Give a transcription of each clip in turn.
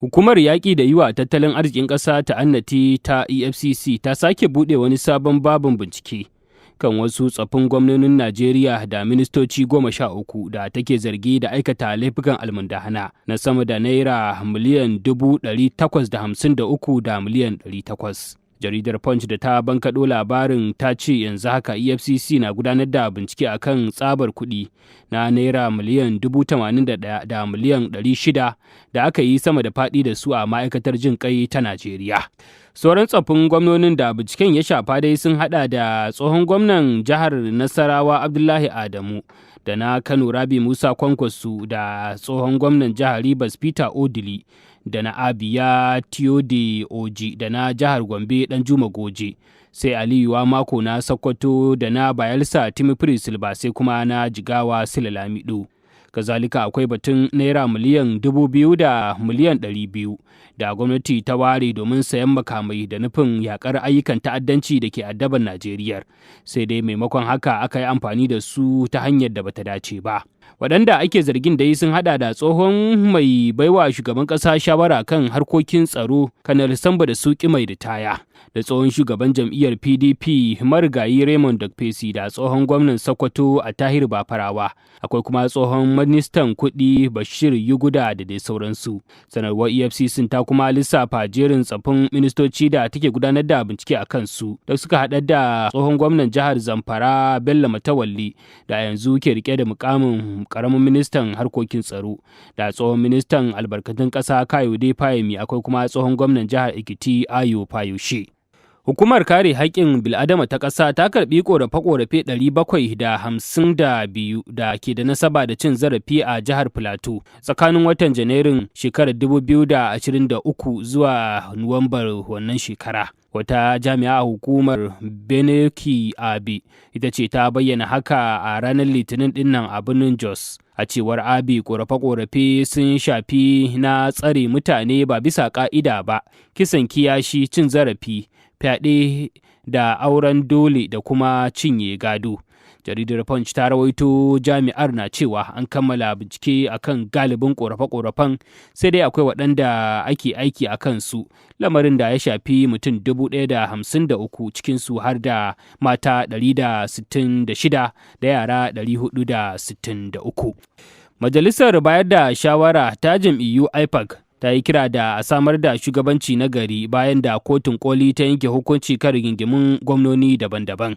Hukumar yaƙi da yi wa tattalin arzikin ƙasa ta'annati ta Efcc ta sake buɗe wani sabon babin bincike kan wasu tsoffin gwamnonin Najeriya da ministoci 13 da take zargi da aikata laifukan almundahana na sama da naira miliyan 853 da miliyan 800. Jaridar Punch da ta bankaɗo labarin ta ce yanzu haka Efcc na gudanar da bincike akan tsabar kuɗi na naira miliyan 81 da miliyan 600 da aka yi sama da faɗi da su a ma'aikatar jin ƙai ta Najeriya. Sauran tsoffin gwamnonin da binciken ya shafa dai sun haɗa da tsohon gwamnan jihar Nasarawa Abdullahi Adamu da na Kano Rabi Musa Kwankwaso da tsohon gwamnan jihar Rivers Peter Odili da na Abia Tiode Oji da na jihar Gombe Danjuma Goje, sai Aliyu Mako na Sokoto da na Bayelsa Timothy Silba sai kuma na Jigawa Sule Lamido. Kazalika akwai batun naira miliyan 2,000 da miliyan 200 da gwamnati ta ware domin sayan makamai da nufin yakar ayyukan ta'addanci da ke addaban Najeriya, sai dai maimakon haka aka yi amfani da su ta hanyar da bata dace ba. Waɗanda ake zargin dai sun haɗa da tsohon mai baiwa shugaban ƙasa shawara kan harkokin tsaro Kanar Samba da Suki mai ritaya, da tsohon shugaban jam'iyyar PDP marigayi Raymond Dokpesi da tsohon gwamnan Sokoto a Tahir Bafarawa. Akwai kuma tsohon ministan kuɗi Bashir Yuguda da dai sauransu. Sanarwar EFCC ta kuma lissafa jerin tsaffin ministoci da take gudanar da bincike a kansu da suka haɗa da tsohon gwamnan jihar Zamfara Bello Matawalle da yanzu ke rike da mukamin karamin ministan harkokin tsaro, da tsohon ministan albarkatun ƙasa Kayode Fayemi. Akwai kuma tsohon gwamnan jihar Ekiti Ayo Fayoshe. Hukumar kare haƙƙin bil'adama ta ƙasa ta karɓi ƙorafe-ƙorafe 752 da ke da nasaba da cin zarafi a jihar Filato tsakanin watan Janairun shekarar 2023 zuwa Nuwambar wannan shekara. Wata jami'a a hukumar Bincike Abi ita ce ta bayyana haka a ranar Litinin dinnan a birnin Jos. A cewar Abi, ƙorafe-ƙorafe sun shafi na tsare mutane ba bisa ƙa'ida ba, kisan kiyashi, cin zarafi, fyaɗe da auren dole da kuma cinye gado. Jaridar Punch ta rawaito jami'ar na cewa an kammala bincike akan galibin ƙorafe-ƙorafen, sai dai akwai waɗanda ake aiki a kansu, lamarin da ya shafi mutum 1,053 cikinsu har da mata 166 da yara 463. Majalisar bayar da shawara ta jam'iyyu IPAC ta yi kira da a samar da shugabanci na gari bayan da kotun koli ta yanke hukunci kan rigingimun gwamnoni daban-daban.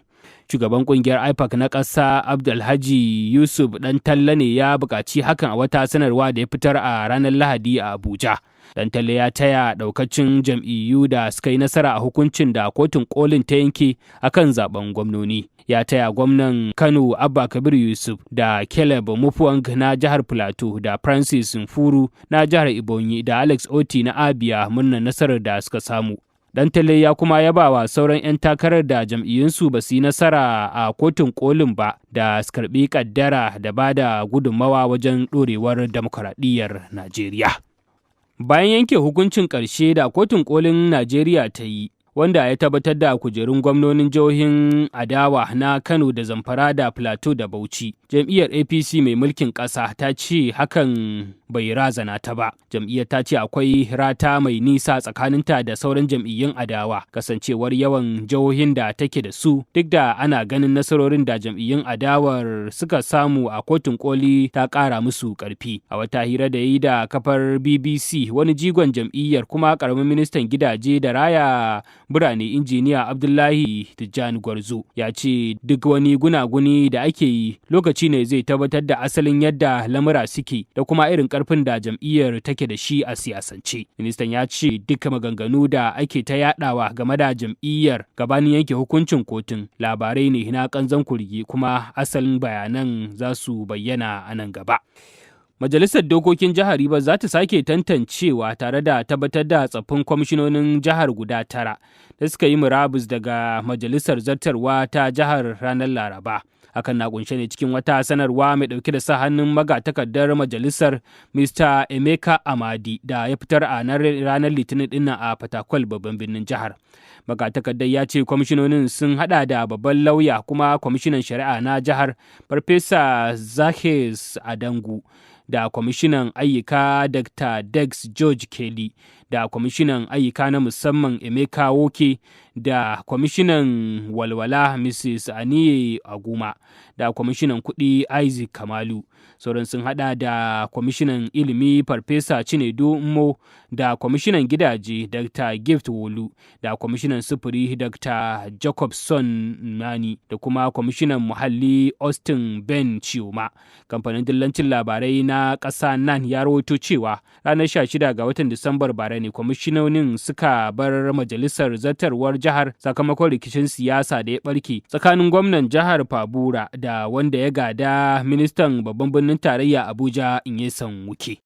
Shugaban kungiyar IPAC na ƙasa Abdulhaji Yusuf Ɗantalle ne ya buƙaci hakan a wata sanarwa da ya fitar a ranar Lahadi a Abuja. Ɗantalle ya taya ɗaukacin jam'iyyu da suka yi nasara a hukuncin da kotun kolin ta yanke akan zaben gwamnoni. Ya taya gwamnan Kano Abba Kabir Yusuf da Caleb Mutfwang na jihar Plateau da Francis Mfuru na jihar Ebonyi da Alex Oti na Abia murnar nasarar da suka samu. Ɗantalle ya kuma yaba wa sauran 'yan takarar da jam'iyyunsu ba su yi nasara a kotun kolin ba da su karɓi ƙaddara da ba da gudunmawa wajen ɗorewar demokuraɗiyyar Najeriya. Bayan yanke hukuncin ƙarshe da kotun kolin Najeriya ta yi, wanda ya tabbatar da kujerun gwamnonin jihohin adawa na Kano da Zamfara da Plateau da Bauchi, jam'iyyar APC mai mulkin ƙasa ta ce hakan bai razana ta ba. Jam'iyyar ta ce akwai rata mai nisa tsakaninta da sauran jam'iyyun adawa, kasancewar yawan jihohin da take da su, duk da ana ganin nasarorin da jam'iyyun adawar suka samu a kotun koli ta ƙara musu ƙarfi. A wata hira da yi da kafar BBC, wani jigon jam'iyyar kuma ƙaramin ministan gidaje da raya birane injiniya Abdullahi Tijjani Gwarzo ya ce duk wani gunaguni da ake yi lokaci ne zai tabbatar da asalin yadda lamura suke da kuma irin karfin da jam'iyyar take da shi a siyasance. Ministan ya ce duka maganganu da ake ta yadawa game da jam'iyyar gabanin yanke hukuncin kotun labarai ne na kanzon kurgi, kuma asalin bayanan za su bayyana a nan gaba. Majalisar Dokokin Jihar Rivers za ta sake tantancewa tare da tabbatar da tsaffin kwamishinonin jihar guda 9 da suka yi murabus daga Majalisar Zartarwa ta jihar ranar Laraba. Hakan na kunshe ne cikin wata sanarwa mai ɗauke da sa hannun magatakardar majalisar Mr. Emeka Amadi da ya fitar a ranar Litinin dinnan a Fatakwal, babban birnin jihar. Magatakardar ya ce kwamishinonin sun hada da babban lauya kuma kwamishinan shari'a na jihar Farfesa Zakes Adangu da kwamishinan ayyuka Dr. Dex George Kelly da kwamishinan ayyuka na musamman Emeka Woke da kwamishinan walwala Mrs. Aniye Aguma da kwamishinan kuɗi Isaac Kamalu. Sauran sun hada da kwamishinan ilimi Farfesa Chinedu Mo da kwamishinan gidaje Dr. Gift Wolu da kwamishinan sufuri Dr. Jacobson Nani da kuma kwamishinan muhalli Austin Ben Chioma. Kamfanin dillancin labarai na ƙasa nan ya rawaito cewa ranar 16 ga watan Disambar bara ne kwamishinonin suka bar majalisar zartarwar jihar sakamakon rikicin siyasa da ya barke tsakanin gwamnan jihar Fabura da wanda ya gada ministan babban birnin tarayya Abuja Nyesom Wike.